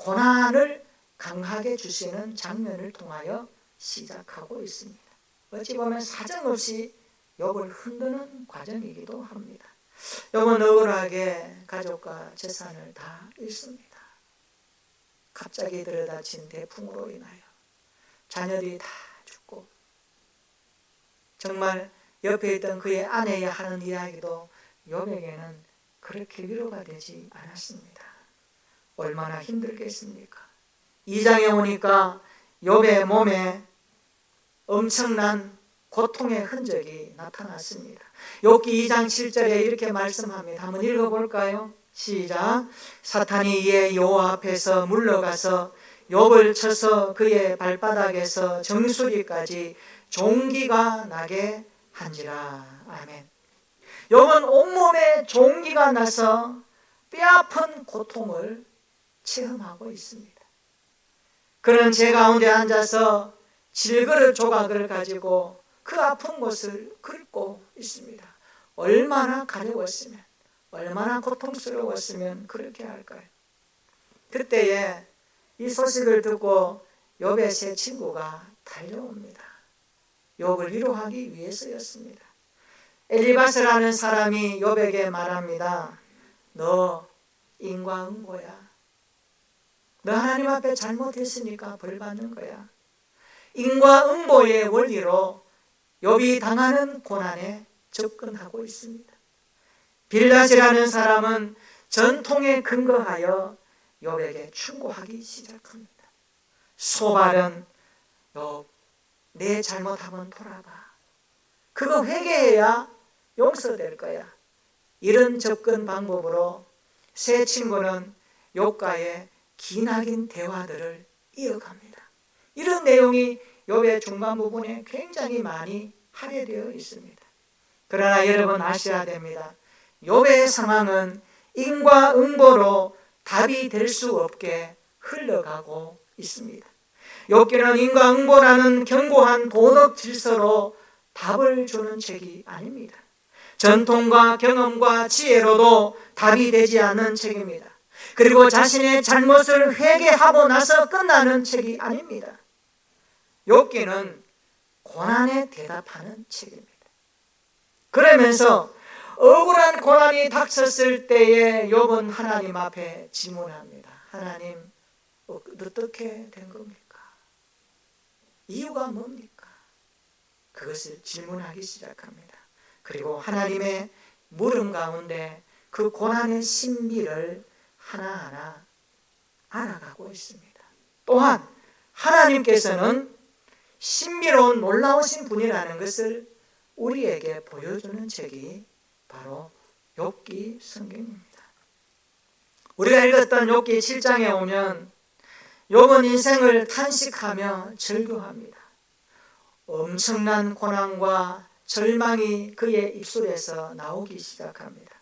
고난을 강하게 주시는 장면을 통하여 시작하고 있습니다. 어찌 보면 사정없이 욥을 흔드는 과정이기도 합니다. 욥은 억울하게 가족과 재산을 다 잃습니다. 갑자기 들여다친 대풍으로 인하여 자녀들이 다 죽고, 정말 옆에 있던 그의 아내야 하는 이야기도 욥에게는 그렇게 위로가 되지 않았습니다. 얼마나 힘들겠습니까? 2장에 오니까 욥의 몸에 엄청난 고통의 흔적이 나타났습니다. 욥기 2장 7절에 이렇게 말씀합니다. 한번 읽어볼까요? 시작. 사탄이 이에 여호와 앞에서 물러가서 욥을 쳐서 그의 발바닥에서 정수리까지 종기가 나게 한지라. 아멘. 욥은 온몸에 종기가 나서 뼈아픈 고통을 체험하고 있습니다. 그는 제 가운데 앉아서 질그릇 조각을 가지고 그 아픈 곳을 긁고 있습니다. 얼마나 가려웠으면, 얼마나 고통스러웠으면 그렇게 할까요? 그때에 이 소식을 듣고 욥의 세 친구가 달려옵니다. 욥을 위로하기 위해서였습니다. 엘리바스라는 사람이 욥에게 말합니다. 너 인과응보야. 너 하나님 앞에 잘못했으니까 벌 받는 거야. 인과응보의 원리로 욥이 당하는 고난에 접근하고 있습니다. 빌닷이라는 사람은 전통에 근거하여 욥에게 충고하기 시작합니다. 소발은 욥, 내 잘못하면 돌아봐. 그거 회개해야 용서될 거야. 이런 접근 방법으로 세 친구는 욥과의 기나긴 대화들을 이어갑니다. 이런 내용이 욥의 중간 부분에 굉장히 많이 할애되어 있습니다. 그러나 여러분 아셔야 됩니다. 욥의 상황은 인과응보로 답이 될 수 없게 흘러가고 있습니다. 욥기는 인과응보라는 견고한 도덕 질서로 답을 주는 책이 아닙니다. 전통과 경험과 지혜로도 답이 되지 않는 책입니다. 그리고 자신의 잘못을 회개하고 나서 끝나는 책이 아닙니다. 욥기는 고난에 대답하는 책입니다. 그러면서 억울한 고난이 닥쳤을 때에 욥은 하나님 앞에 질문합니다. 하나님, 어떻게 된 겁니까? 이유가 뭡니까? 그것을 질문하기 시작합니다. 그리고 하나님의 물음 가운데 그 고난의 신비를 하나하나 알아가고 있습니다. 또한 하나님께서는 신비로운 놀라우신 분이라는 것을 우리에게 보여주는 책이 바로 욥기 성경입니다. 우리가 읽었던 욥기 7장에 오면 욥은 인생을 탄식하며 절규합니다. 엄청난 고난과 절망이 그의 입술에서 나오기 시작합니다.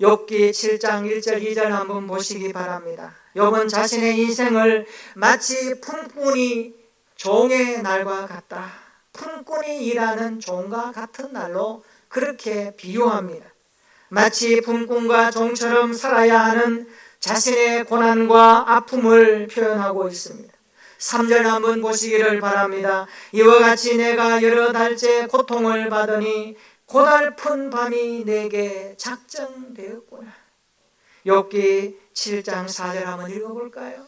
욥기 7장 1절 2절 한번 보시기 바랍니다. 욥은 자신의 인생을 마치 품꾼이 종의 날과 같다. 품꾼이 일하는 종과 같은 날로 그렇게 비유합니다. 마치 품꾼과 종처럼 살아야 하는 자신의 고난과 아픔을 표현하고 있습니다. 3절 한번 보시기를 바랍니다. 이와 같이 내가 여러 달째 고통을 받으니 고달픈 밤이 내게 작정되었구나. 욥기 7장 4절 한번 읽어볼까요?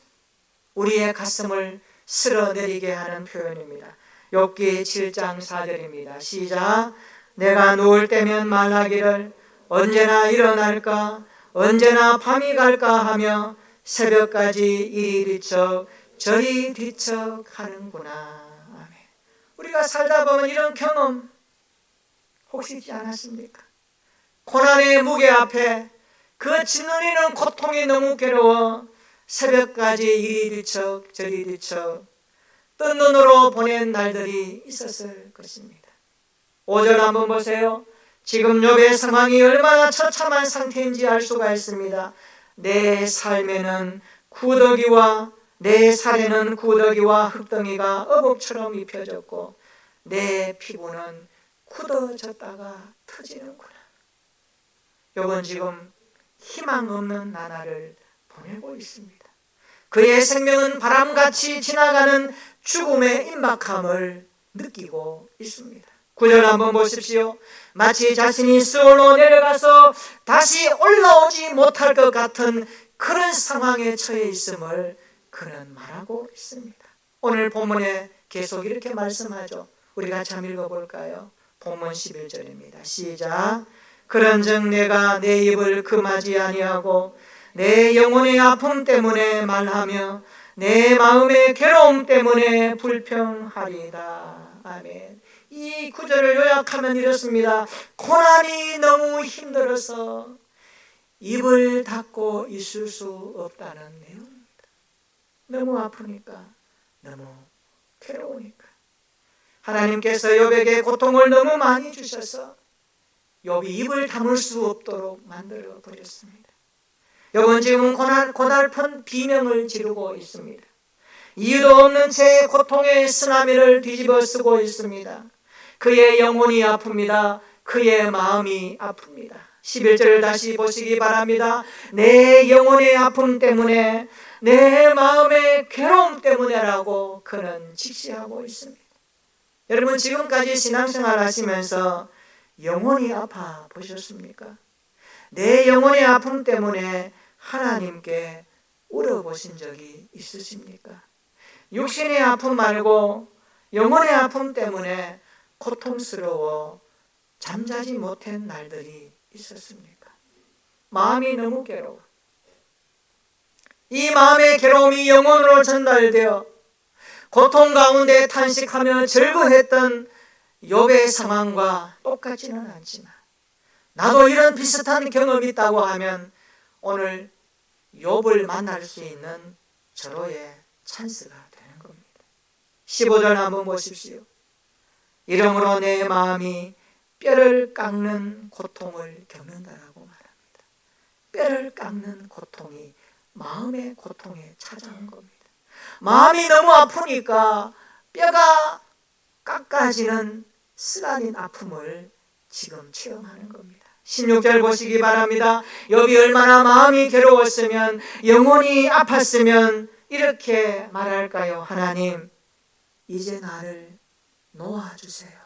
우리의 가슴을 쓸어내리게 하는 표현입니다. 욥기 7장 4절입니다. 시작. 내가 누울 때면 말하기를 언제나 일어날까 언제나 밤이 갈까 하며 새벽까지 이리 뒤척 저리 뒤척 하는구나. 아멘. 우리가 살다 보면 이런 경험 혹시 있지 않았습니까? 고난의 무게 앞에 그 짓눌리는 고통이 너무 괴로워 새벽까지 이리 뒤척 저리 뒤척 뜬 눈으로 보낸 날들이 있었을 것입니다. 5절 한번 보세요. 지금 욥의 상황이 얼마나 처참한 상태인지 알 수가 있습니다. 내 삶에는 구더기와 내 살에는 구더기와 흙덩이가 어복처럼 입혀졌고 내 피부는 굳어졌다가 터지는구나. 욥은 지금 희망 없는 나날을 보내고 있습니다. 그의 생명은 바람같이 지나가는 죽음의 임박함을 느끼고 있습니다. 9절 한번 보십시오. 마치 자신이 수월로 내려가서 다시 올라오지 못할 것 같은 그런 상황에 처해 있음을 그는 말하고 있습니다. 오늘 본문에 계속 이렇게 말씀하죠. 우리 같이 한번 읽어볼까요? 본문 11절입니다. 시작. 그런즉 내가 내 입을 금하지 아니하고 내 영혼의 아픔 때문에 말하며 내 마음의 괴로움 때문에 불평하리다. 아멘. 이 구절을 요약하면 이렇습니다. 고난이 너무 힘들어서 입을 닫고 있을 수 없다는 내용입니다. 너무 아프니까, 너무 괴로우니까. 하나님께서 욥에게 고통을 너무 많이 주셔서 욥이 입을 다물 수 없도록 만들어 버렸습니다. 욥은 지금 고달픈 비명을 지르고 있습니다. 이유도 없는 채 고통의 쓰나미를 뒤집어 쓰고 있습니다. 그의 영혼이 아픕니다. 그의 마음이 아픕니다. 11절을 다시 보시기 바랍니다. 내 영혼의 아픔 때문에, 내 마음의 괴로움 때문에라고 그는 직시하고 있습니다. 여러분, 지금까지 신앙생활 하시면서 영혼이 아파 보셨습니까? 내 영혼의 아픔 때문에 하나님께 울어보신 적이 있으십니까? 육신의 아픔 말고 영혼의 아픔 때문에 고통스러워 잠자지 못한 날들이 있었습니까? 마음이 너무 괴로워. 이 마음의 괴로움이 영혼으로 전달되어 고통 가운데 탄식하며 절구했던 욥의 상황과 똑같지는 않지만, 나도 이런 비슷한 경험이 있다고 하면 오늘 욥을 만날 수 있는 절호의 찬스가 되는 겁니다. 15절 한번 보십시오. 이러므로 내 마음이 뼈를 깎는 고통을 겪는다라고 말합니다. 뼈를 깎는 고통이 마음의 고통에 찾아온 겁니다. 마음이 너무 아프니까 뼈가 깎아지는 쓰라린 아픔을 지금 체험하는 겁니다. 16절 보시기 바랍니다. 욥이 얼마나 마음이 괴로웠으면, 영혼이 아팠으면 이렇게 말할까요? 하나님, 이제 나를 놓아주세요.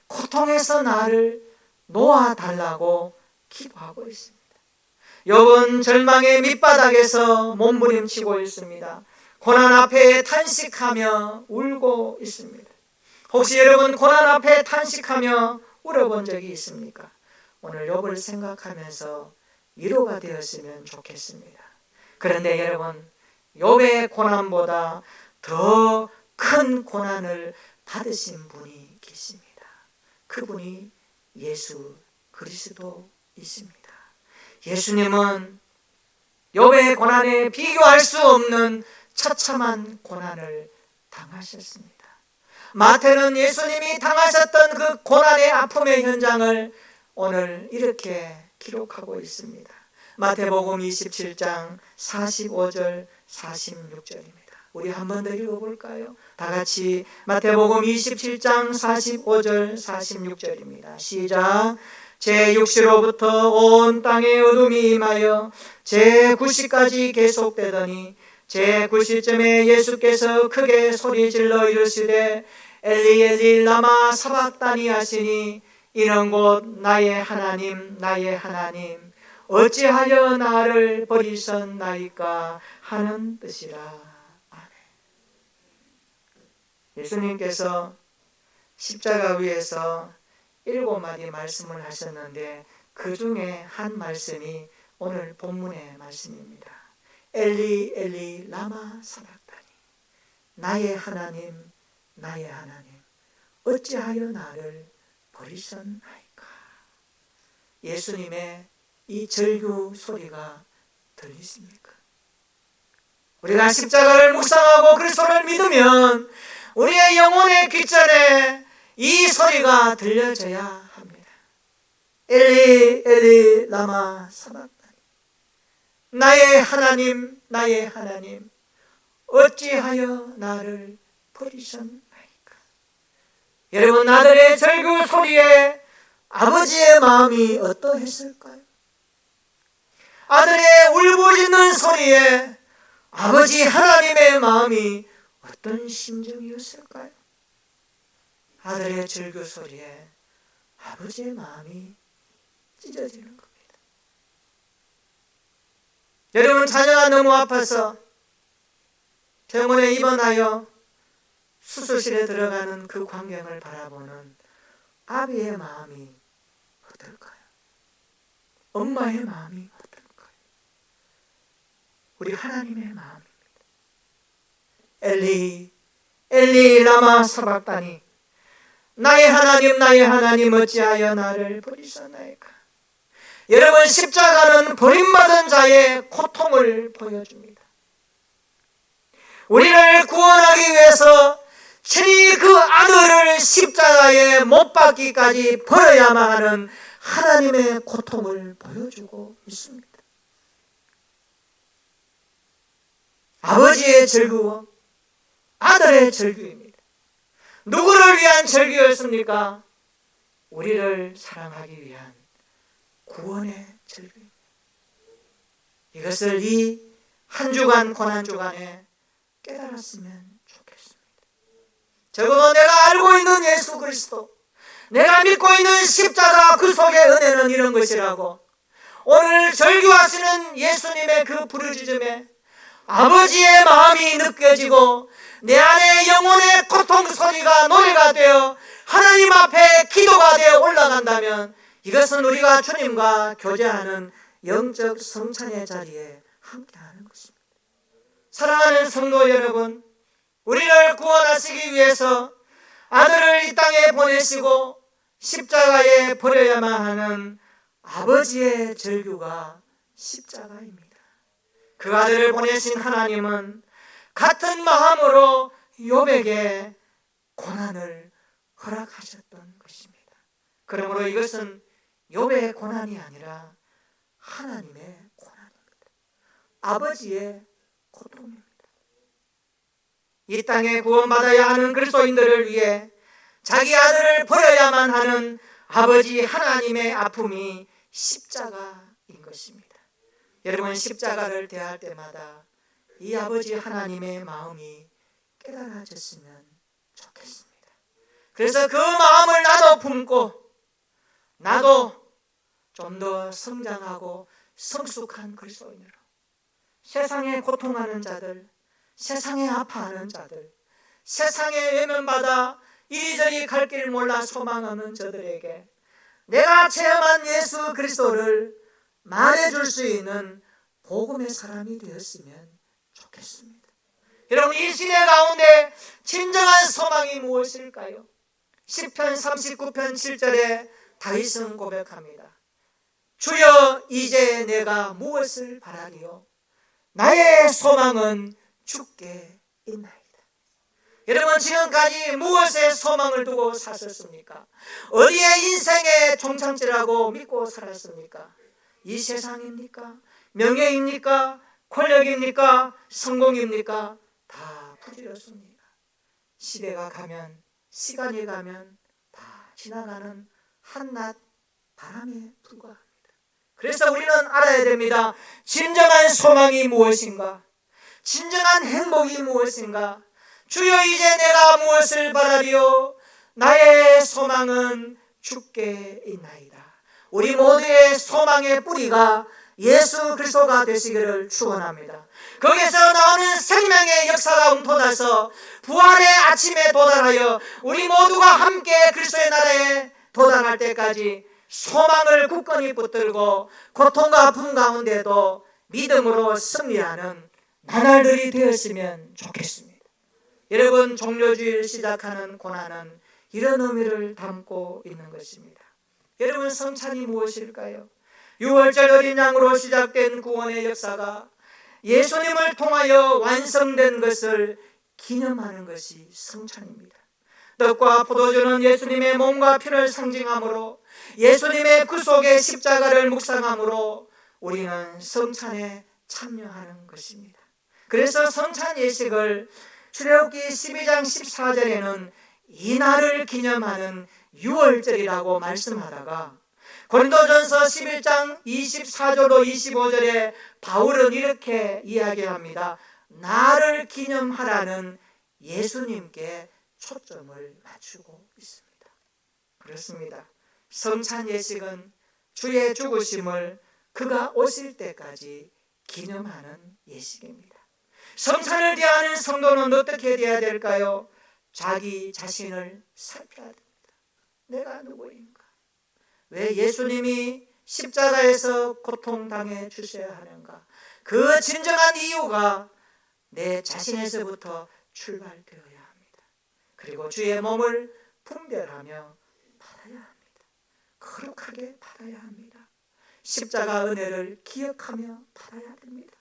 고통에서 나를 놓아달라고 기도하고 있습니다. 욥은 절망의 밑바닥에서 몸부림치고 있습니다. 고난 앞에 탄식하며 울고 있습니다. 혹시 여러분 고난 앞에 탄식하며 울어본 적이 있습니까? 오늘 욥을 생각하면서 위로가 되었으면 좋겠습니다. 그런데 여러분, 욥의 고난보다 더 큰 고난을 받으신 분이 계십니다. 그분이 예수 그리스도이십니다. 예수님은 욥의 고난에 비교할 수 없는 처참한 고난을 당하셨습니다. 마태는 예수님이 당하셨던 그 고난의 아픔의 현장을 오늘 이렇게 기록하고 있습니다. 마태복음 27장 45절 46절입니다. 우리 한 번 더 읽어볼까요? 다 같이 마태복음 27장 45절 46절입니다. 시작. 제6시로부터 온 땅에 어둠이 임하여 제9시까지 계속되더니 제9시쯤에 예수께서 크게 소리질러 이르시되 엘리 엘리 라마 사박다니 하시니 이는 곧 나의 하나님 나의 하나님 어찌하여 나를 버리셨나이까 하는 뜻이라. 아멘. 예수님께서 십자가 위에서 7마디 말씀을 하셨는데 그 중에 한 말씀이 오늘 본문의 말씀입니다. 엘리 엘리 라마 사박다니 나의 하나님 나의 하나님 어찌하여 나를 버리셨나이까. 예수님의 이 절규 소리가 들리십니까? 우리가 십자가를 묵상하고 그리스도를 믿으면 우리의 영혼의 귓전에 이 소리가 들려져야 합니다. 엘리 엘리 라마 사박다니 나의 하나님 나의 하나님 어찌하여 나를 버리셨나이까. 여러분, 아들의 절규 소리에 아버지의 마음이 어떠했을까요? 아들의 울부짖는 소리에 아버지 하나님의 마음이 어떤 심정이었을까요? 아들의 절규 소리에 아버지의 마음이 찢어지는 겁니다. 여러분, 자녀가 너무 아파서 병원에 입원하여 수술실에 들어가는 그 광경을 바라보는 아비의 마음이 어떨까요? 엄마의 마음이 어떨까요? 우리 하나님의 마음입니다. 엘리 엘리 라마 사박다니, 나의 하나님 어찌하여 나를 버리셨나이까. 여러분, 십자가는 버림받은 자의 고통을 보여줍니다. 우리를 구원하기 위해서 친히 그 아들을 십자가에 못 박기까지 버려야만 하는 하나님의 고통을 보여주고 있습니다. 아버지의 절규와 아들의 절규입니다. 누구를 위한 절규였습니까? 우리를 사랑하기 위한 구원의 절규입니다. 이것을 이 한 주간 고난주간에 깨달았으면 좋겠습니다. 적어도 내가 알고 있는 예수 그리스도, 내가 믿고 있는 십자가 그 속의 은혜는 이런 것이라고, 오늘 절규하시는 예수님의 그 부르짖음에 아버지의 마음이 느껴지고 내 안에 영혼의 고통 소리가 노래가 되어 하나님 앞에 기도가 되어 올라간다면, 이것은 우리가 주님과 교제하는 영적 성찬의 자리에 함께하는 것입니다. 사랑하는 성도 여러분, 우리를 구원하시기 위해서 아들을 이 땅에 보내시고 십자가에 버려야만 하는 아버지의 절규가 십자가입니다. 그 아들을 보내신 하나님은 같은 마음으로 욥에게 고난을 허락하셨던 것입니다. 그러므로 이것은 욥의 고난이 아니라 하나님의 고난입니다. 아버지의 고통입니다. 이 땅에 구원받아야 하는 그리스도인들을 위해 자기 아들을 버려야만 하는 아버지 하나님의 아픔이 십자가인 것입니다. 여러분, 십자가를 대할 때마다 이 아버지 하나님의 마음이 깨달아졌으면 좋겠습니다. 그래서 그 마음을 나도 품고 나도 좀 더 성장하고 성숙한 그리스도인으로 세상에 고통하는 자들, 세상에 아파하는 자들, 세상에 외면받아 이리저리 갈 길 몰라 소망 없는 저들에게 내가 체험한 예수 그리스도를 말해줄 수 있는 복음의 사람이 되었으면 좋겠습니다. 여러분, 이 시대 가운데 진정한 소망이 무엇일까요? 시편 39편 7절에 다윗은 고백합니다. 주여, 이제 내가 무엇을 바라리요? 나의 소망은 주께 있나이다. 여러분, 지금까지 무엇에 소망을 두고 사셨습니까? 어디에 인생의 종착지라고 믿고 살았습니까? 이 세상입니까? 명예입니까? 권력입니까? 성공입니까? 다 부질없습니다. 시대가 가면, 시간이 가면 다 지나가는 한낮 바람에 불과합니다. 그래서 우리는 알아야 됩니다. 진정한 소망이 무엇인가? 진정한 행복이 무엇인가? 주여, 이제 내가 무엇을 바라리요? 나의 소망은 주께 있나이다. 우리 모두의 소망의 뿌리가 예수 그리스도가 되시기를 축원합니다. 거기서 나오는 생명의 역사가 웅터나서 부활의 아침에 도달하여 우리 모두가 함께 그리스도의 나라에 도달할 때까지 소망을 굳건히 붙들고 고통과 아픔 가운데도 믿음으로 승리하는 나날들이 되었으면 좋겠습니다. 여러분, 종료주일 시작하는 고난은 이런 의미를 담고 있는 것입니다. 여러분, 성찬이 무엇일까요? 6월절 어린 양으로 시작된 구원의 역사가 예수님을 통하여 완성된 것을 기념하는 것이 성찬입니다. 떡과 포도주는 예수님의 몸과 피를 상징하므로, 예수님의 구속의 십자가를 묵상하므로 우리는 성찬에 참여하는 것입니다. 그래서 성찬 예식을 출애굽기 12장 14절에는 이날을 기념하는 6월절이라고 말씀하다가 고린도전서 11장 24절로 25절에 바울은 이렇게 이야기합니다. 나를 기념하라는 예수님께 초점을 맞추고 있습니다. 그렇습니다. 성찬 예식은 주의 죽으심을 그가 오실 때까지 기념하는 예식입니다. 성찬을 대하는 성도는 어떻게 대해야 될까요? 자기 자신을 살펴야 됩니다. 내가 누구인가? 왜 예수님이 십자가에서 고통당해 주셔야 하는가? 그 진정한 이유가 내 자신에서부터 출발되어야 합니다. 그리고 주의 몸을 분별하며 받아야 합니다. 거룩하게 받아야 합니다. 십자가 은혜를 기억하며 받아야 됩니다.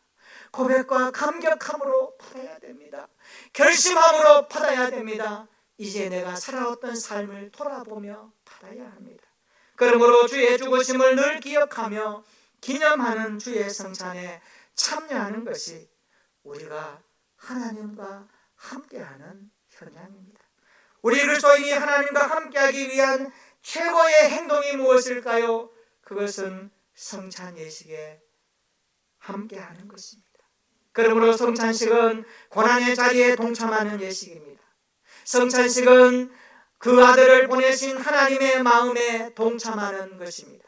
고백과 감격함으로 받아야 됩니다. 결심함으로 받아야 됩니다. 이제 내가 살아왔던 삶을 돌아보며 받아야 합니다. 그러므로 주의 죽으심을 늘 기억하며 기념하는 주의 성찬에 참여하는 것이 우리가 하나님과 함께하는 현장입니다. 우리 그리스도인이 하나님과 함께하기 위한 최고의 행동이 무엇일까요? 그것은 성찬 예식에 함께하는 것입니다. 그러므로 성찬식은 고난의 자리에 동참하는 예식입니다. 성찬식은 그 아들을 보내신 하나님의 마음에 동참하는 것입니다.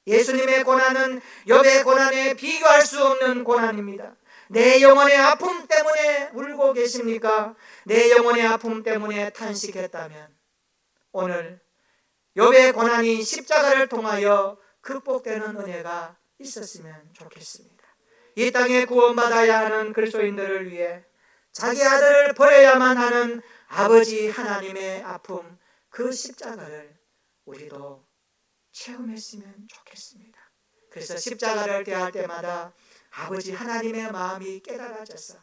예수님의 고난은 욥의 고난에 비교할 수 없는 고난입니다. 내 영혼의 아픔 때문에 울고 계십니까? 내 영혼의 아픔 때문에 탄식했다면 오늘 욥의 고난이 십자가를 통하여 극복되는 은혜가 있었으면 좋겠습니다. 이 땅에 구원받아야 하는 그리스도인들을 위해 자기 아들을 버려야만 하는 아버지 하나님의 아픔, 그 십자가를 우리도 체험했으면 좋겠습니다. 그래서 십자가를 대할 때마다 아버지 하나님의 마음이 깨달아져서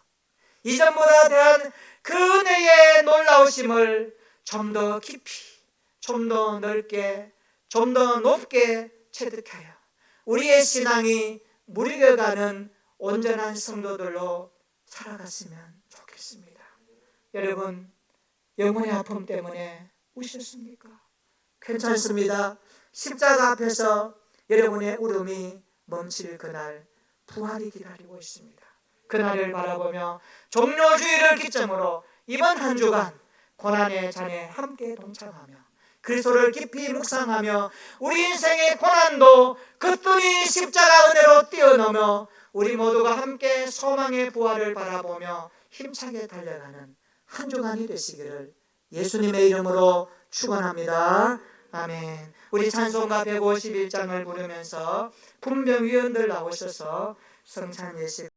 이전보다 대한 그 은혜의 놀라우심을 좀 더 깊이, 좀 더 넓게, 좀 더 높게 체득하여 우리의 신앙이 무르겨가는 온전한 성도들로 살아갔으면 좋겠습니다. 여러분, 영혼의 아픔 때문에 우셨습니까? 괜찮습니다. 십자가 앞에서 여러분의 울음이 멈출 그날 부활이 기다리고 있습니다. 그날을 바라보며 종료주의를 기점으로 이번 한 주간 고난의 잔에 함께 동참하며 그리스도를 깊이 묵상하며 우리 인생의 고난도 그뿐이 십자가 은혜로 뛰어넘어 우리 모두가 함께 소망의 부활을 바라보며 힘차게 달려가는 한 주간이 되시기를 예수님의 이름으로 축원합니다. 아멘. 우리 찬송가 151장을 부르면서 분명위원들 나오셔서 성찬 예식